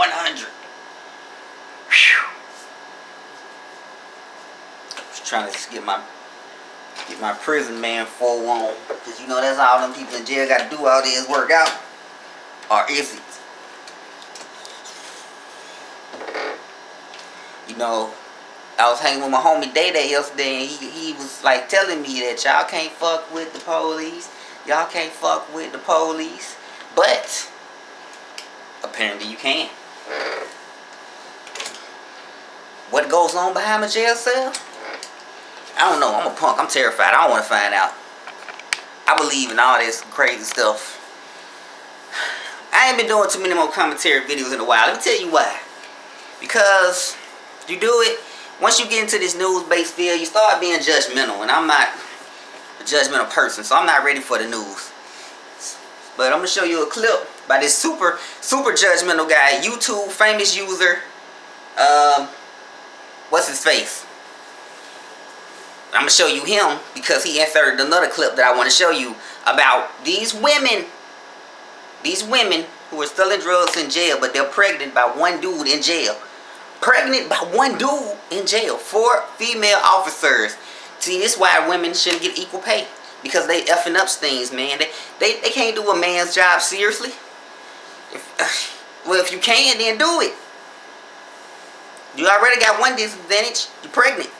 100. Whew. Just trying to get my prison man full on. Because you know that's all them people in jail got to do all this work out. Or is it? You know, I was hanging with my homie Day Day yesterday, and he was like telling me that y'all can't fuck with the police. Y'all can't fuck with the police. But apparently you can. What goes on behind my jail cell? I don't know. I'm a punk. I'm terrified. I don't want to find out. I believe in all this crazy stuff. I ain't been doing too many more commentary videos in a while. Let me tell you why. Because you do it, once you get into this news-based field, you start being judgmental. And I'm not a judgmental person, so I'm not ready for the news. But I'm going to show you a clip by this super judgmental guy, YouTube famous user. What's his face? I'm going to show you him because he inserted another clip that I want to show you about these women. These women who are selling drugs in jail, but they're pregnant by one dude in jail. Pregnant by one dude in jail. 4 female officers. See, this is why women shouldn't get equal pay. Because they effing up things, man. They can't do a man's job seriously. Well, if you can, then do it. You already got one disadvantage. You're pregnant.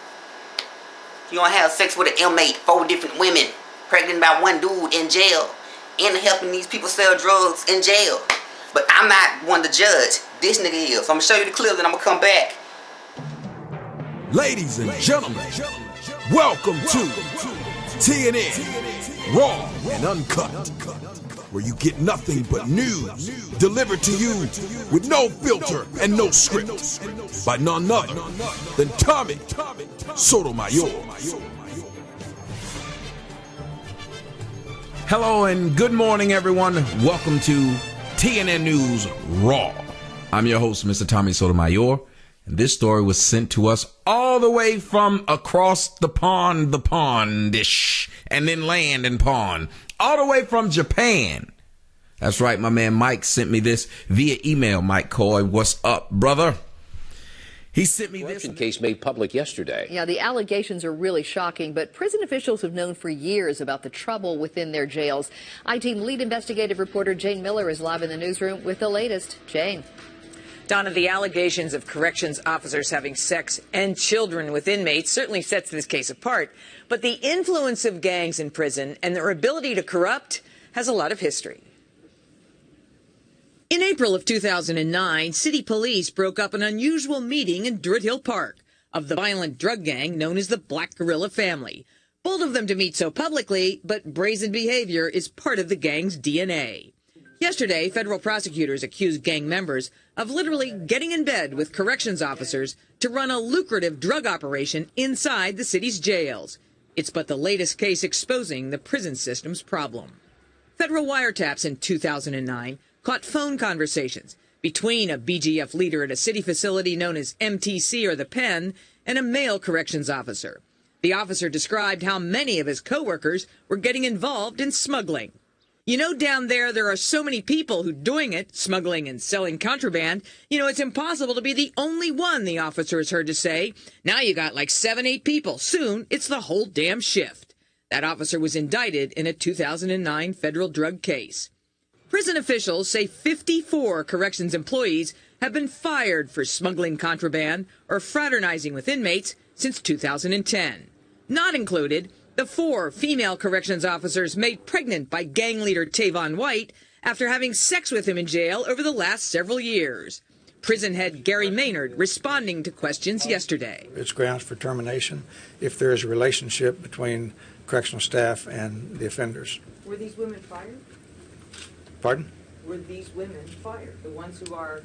You gonna have sex with an inmate, 4 different women, pregnant by one dude in jail, and helping these people sell drugs in jail. But I'm not one to judge. This nigga is. So I'm gonna show you the clip, and I'm gonna come back. Ladies and gentlemen, welcome to TNN Raw and Uncut, where you get nothing but news delivered to you with no filter and no script by none other than Tommy Sotomayor. Hello and good morning, everyone. Welcome to TNN News Raw. I'm your host, Mr. Tommy Sotomayor, and this story was sent to us all the way from across the pondish, and then land and pond, all the way from Japan. That's right, my man Mike sent me this via email. Mike Coy, what's up, brother? He sent me this case made public yesterday. Yeah, the allegations are really shocking, but prison officials have known for years about the trouble within their jails. I-Team lead investigative reporter Jane Miller is live in the newsroom with the latest. Jane. Donna, the allegations of corrections officers having sex and children with inmates certainly sets this case apart. But the influence of gangs in prison and their ability to corrupt has a lot of history. In April of 2009, city police broke up an unusual meeting in Druid Hill Park of the violent drug gang known as the Black Gorilla Family. Bold of them to meet so publicly, but brazen behavior is part of the gang's DNA. Yesterday, federal prosecutors accused gang members of literally getting in bed with corrections officers to run a lucrative drug operation inside the city's jails. It's but the latest case exposing the prison system's problem. Federal wiretaps in 2009 caught phone conversations between a BGF leader at a city facility known as MTC or the Pen and a male corrections officer. The officer described how many of his coworkers were getting involved in smuggling. You know, down there are so many people who doing it, smuggling and selling contraband. You know, it's impossible to be the only one, the officer is heard to say. Now you got like 7, 8 people. Soon, it's the whole damn shift. That officer was indicted in a 2009 federal drug case. Prison officials say 54 corrections employees have been fired for smuggling contraband or fraternizing with inmates since 2010. Not included, the 4 female corrections officers made pregnant by gang leader Tavon White after having sex with him in jail over the last several years. Prison head Gary Maynard responding to questions yesterday. It's grounds for termination if there is a relationship between correctional staff and the offenders. Were these women fired? Pardon? Were these women fired? The ones who are...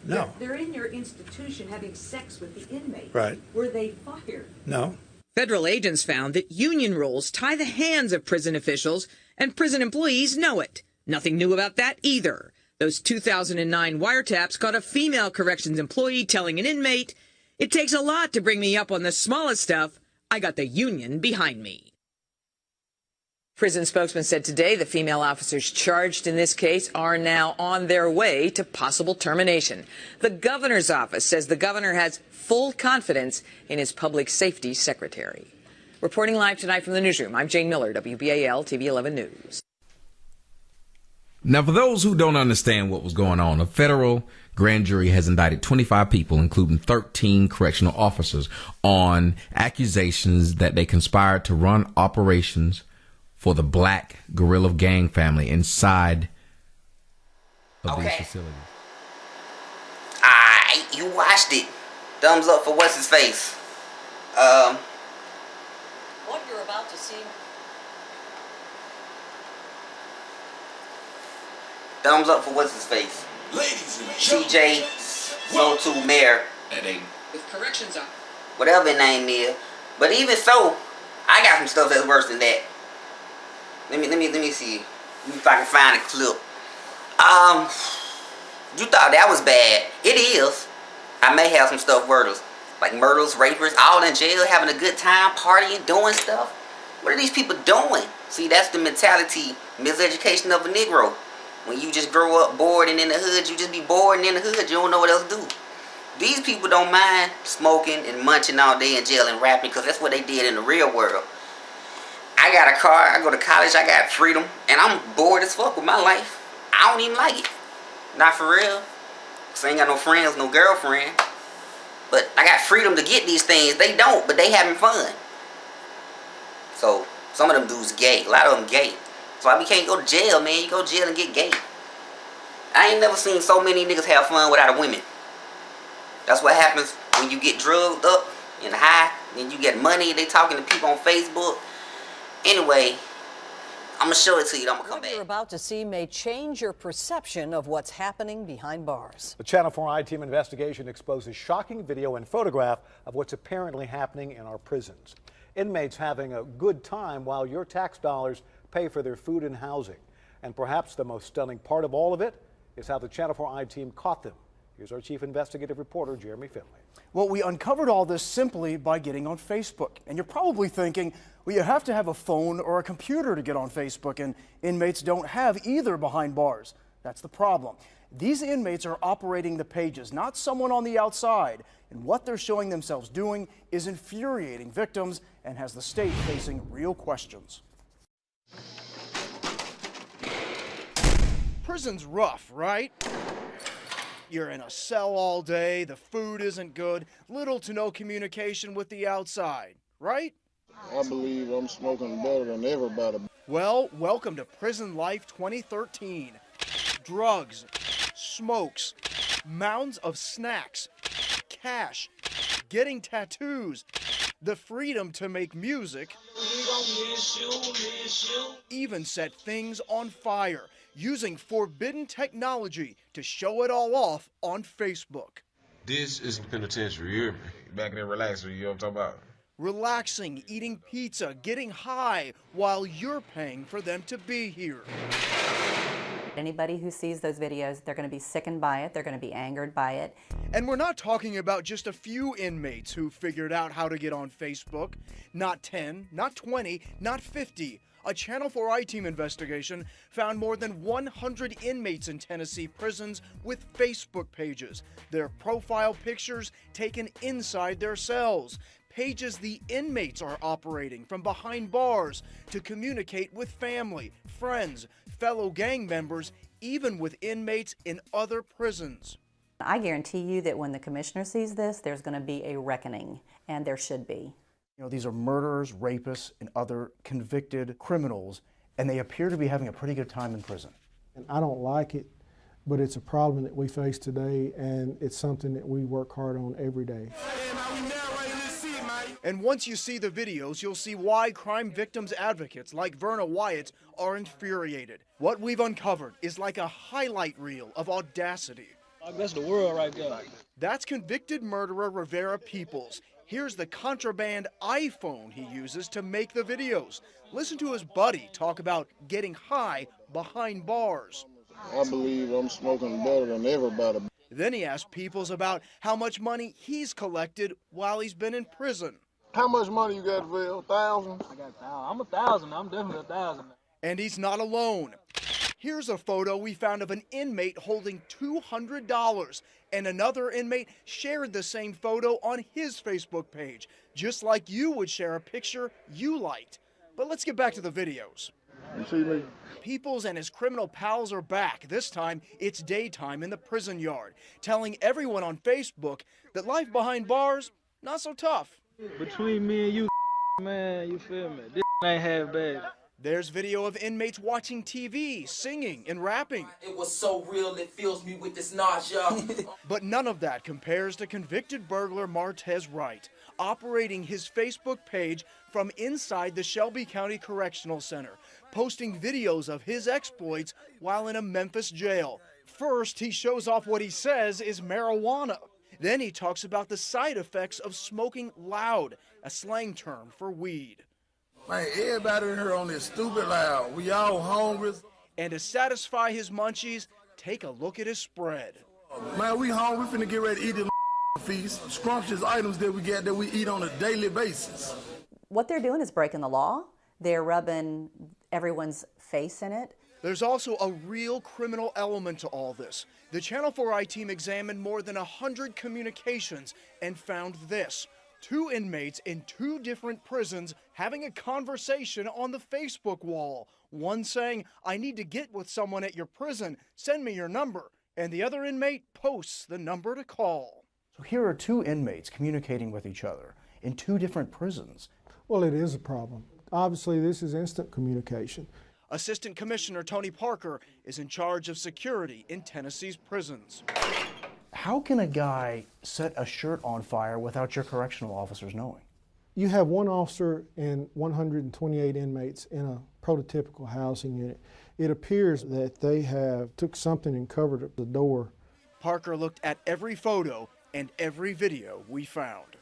No. They're in your institution having sex with the inmates. Right. Were they fired? No. Federal agents found that union rules tie the hands of prison officials, and prison employees know it. Nothing new about that either. Those 2009 wiretaps caught a female corrections employee telling an inmate, "It takes a lot to bring me up on the smallest stuff. I got the union behind me." Prison spokesman said today the female officers charged in this case are now on their way to possible termination. The governor's office says the governor has full confidence in his public safety secretary. Reporting live tonight from the newsroom, I'm Jane Miller, WBAL TV 11 News. Now, for those who don't understand what was going on, a federal grand jury has indicted 25 people, including 13 correctional officers, on accusations that they conspired to run operations for the Black Guerrilla Gang family inside of these facilities. You watched it. Thumbs up for what's his face. What you're about to see. Thumbs up for what's his face. Ladies and CJ So-To Mayor. With corrections on. Whatever his name is. But even so, I got some stuff that's worse than that. Let me see if I can find a clip. You thought that was bad. It is. I may have some stuff worse. Like murderers, rapists, all in jail, having a good time, partying, doing stuff. What are these people doing? See, that's the mentality, miseducation of a Negro. When you just grow up bored and in the hood, you just be bored and in the hood, you don't know what else to do. These people don't mind smoking and munching all day in jail and rapping because that's what they did in the real world. I got a car, I go to college, I got freedom, and I'm bored as fuck with my life. I don't even like it. Not for real. Cause I ain't got no friends, no girlfriend. But I got freedom to get these things. They don't, but they having fun. So, some of them dudes gay. A lot of them gay. So we can't go to jail, man. You go to jail and get gay. I ain't never seen so many niggas have fun without a woman. That's what happens when you get drugged up and high. And you get money. They talking to people on Facebook. Anyway, I'm going to show it to you. I'm going to come back. What you're about to see may change your perception of what's happening behind bars. The Channel 4 I-Team investigation exposes shocking video and photograph of what's apparently happening in our prisons. Inmates having a good time while your tax dollars pay for their food and housing. And perhaps the most stunning part of all of it is how the Channel 4 I-Team caught them. Here's our chief investigative reporter, Jeremy Finley. Well, we uncovered all this simply by getting on Facebook. And you're probably thinking, well, you have to have a phone or a computer to get on Facebook, and inmates don't have either behind bars. That's the problem. These inmates are operating the pages, not someone on the outside. And what they're showing themselves doing is infuriating victims and has the state facing real questions. Prison's rough, right? You're in a cell all day, the food isn't good, little to no communication with the outside, right? I believe I'm smoking better than everybody. Well, welcome to Prison Life 2013. Drugs, smokes, mounds of snacks, cash, getting tattoos, the freedom to make music, even set things on fire, using forbidden technology to show it all off on Facebook. This is the penitentiary, you hear me? Back there relaxing, you know what I'm talking about? Relaxing, eating pizza, getting high, while you're paying for them to be here. Anybody who sees those videos, they're going to be sickened by it, they're going to be angered by it. And we're not talking about just a few inmates who figured out how to get on Facebook. Not 10, not 20, not 50. A Channel 4 I-Team investigation found more than 100 inmates in Tennessee prisons with Facebook pages. Their profile pictures taken inside their cells. Pages the inmates are operating from behind bars to communicate with family, friends, fellow gang members, even with inmates in other prisons. I guarantee you that when the commissioner sees this, there's going to be a reckoning, and there should be. You know, these are murderers, rapists, and other convicted criminals, and they appear to be having a pretty good time in prison. And I don't like it, but it's a problem that we face today, and it's something that we work hard on every day. And once you see the videos, you'll see why crime victims advocates like Verna Wyatt are infuriated. What we've uncovered is like a highlight reel of audacity. That's the world right there. That's convicted murderer Rivera Peoples. Here's the contraband iPhone he uses to make the videos. Listen to his buddy talk about getting high behind bars. I believe I'm smoking better than everybody. Then he asked Peoples about how much money he's collected while he's been in prison. How much money you got, Phil? 1,000? I got 1,000. I'm 1,000. I'm definitely 1,000. And he's not alone. Here's a photo we found of an inmate holding $200, and another inmate shared the same photo on his Facebook page, just like you would share a picture you liked. But let's get back to the videos. You see me? Peoples and his criminal pals are back. This time, it's daytime in the prison yard, telling everyone on Facebook that life behind bars, not so tough. Between me and you, man, you feel me? This ain't half bad. There's video of inmates watching TV, singing and rapping. It was so real, it fills me with this nausea. But none of that compares to convicted burglar Martez Wright, operating his Facebook page from inside the Shelby County Correctional Center, posting videos of his exploits while in a Memphis jail. First, he shows off what he says is marijuana. Then he talks about the side effects of smoking loud, a slang term for weed. Man, everybody in here on this stupid loud. We all hungry. And to satisfy his munchies, take a look at his spread. Man, we hungry. We finna get ready to eat this feast. Scrumptious items that we get that we eat on a daily basis. What they're doing is breaking the law. They're rubbing everyone's face in it. There's also a real criminal element to all this. The Channel 4i team examined more than 100 communications and found this. 2 inmates in 2 different prisons having a conversation on the Facebook wall. One saying, "I need to get with someone at your prison, send me your number." And the other inmate posts the number to call. So here are 2 inmates communicating with each other in 2 different prisons. Well, it is a problem. Obviously, this is instant communication. Assistant Commissioner Tony Parker is in charge of security in Tennessee's prisons. How can a guy set a shirt on fire without your correctional officers knowing? You have 1 officer and 128 inmates in a prototypical housing unit. It appears that they have took something and covered up the door. Parker looked at every photo and every video we found.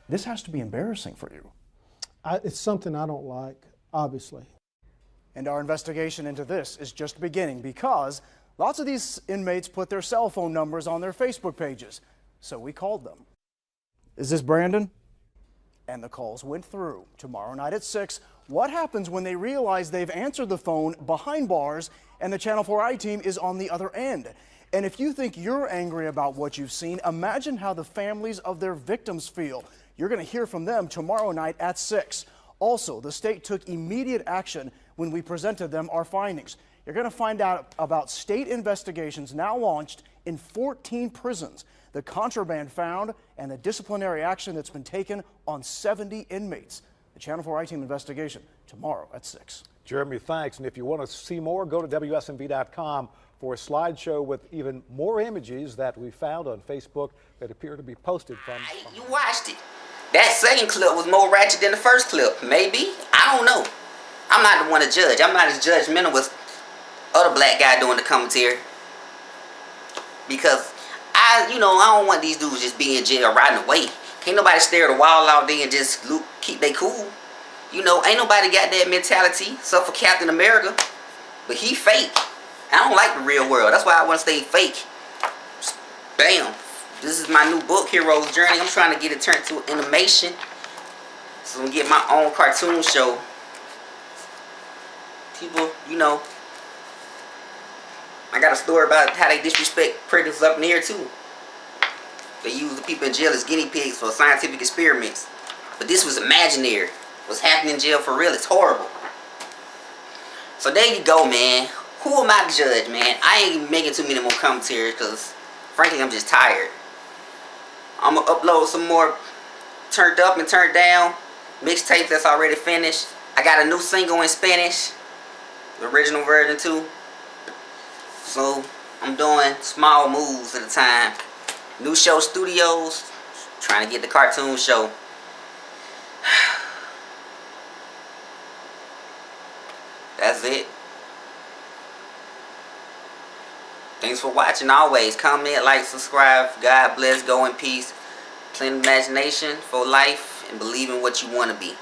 This has to be embarrassing for you. It's something I don't like, obviously. And our investigation into this is just beginning because lots of these inmates put their cell phone numbers on their Facebook pages. So we called them. Is this Brandon? And the calls went through. Tomorrow night at 6, what happens when they realize they've answered the phone behind bars and the Channel 4i team is on the other end? And if you think you're angry about what you've seen, imagine how the families of their victims feel. You're going to hear from them tomorrow night at 6. Also, the state took immediate action when we presented them our findings. You're going to find out about state investigations now launched in 14 prisons, the contraband found, and the disciplinary action that's been taken on 70 inmates. The Channel 4i team investigation tomorrow at 6. Jeremy, thanks. And if you want to see more, go to WSMV.com for a slideshow with even more images that we found on Facebook that appear to be posted from. You watched it. That second clip was more ratchet than the first clip. Maybe. I don't know. I'm not the one to judge. I'm not as judgmental with other black guy doing the commentary. Because I don't want these dudes just being in jail riding away. Can't nobody stare at the wall all day and just keep they cool. Ain't nobody got that mentality except for Captain America. But he fake. I don't like the real world. That's why I want to stay fake. Bam. This is my new book, Hero's Journey. I'm trying to get it turned to animation. So I'm going to get my own cartoon show. People, I got a story about how they disrespect prisoners up in here too. They use the people in jail as guinea pigs for scientific experiments. But this was imaginary. What's happening in jail for real is horrible. So there you go, man. Who am I to judge, man? I ain't even making too many more commentaries because, frankly, I'm just tired. I'm going to upload some more turned up and turned down mixtapes that's already finished. I got a new single in Spanish, the original version too. So I'm doing small moves at a time. New show studios, trying to get the cartoon show. That's it. Thanks for watching. Always comment, like, subscribe. God bless. Go in peace. Clean imagination for life and believe in what you want to be.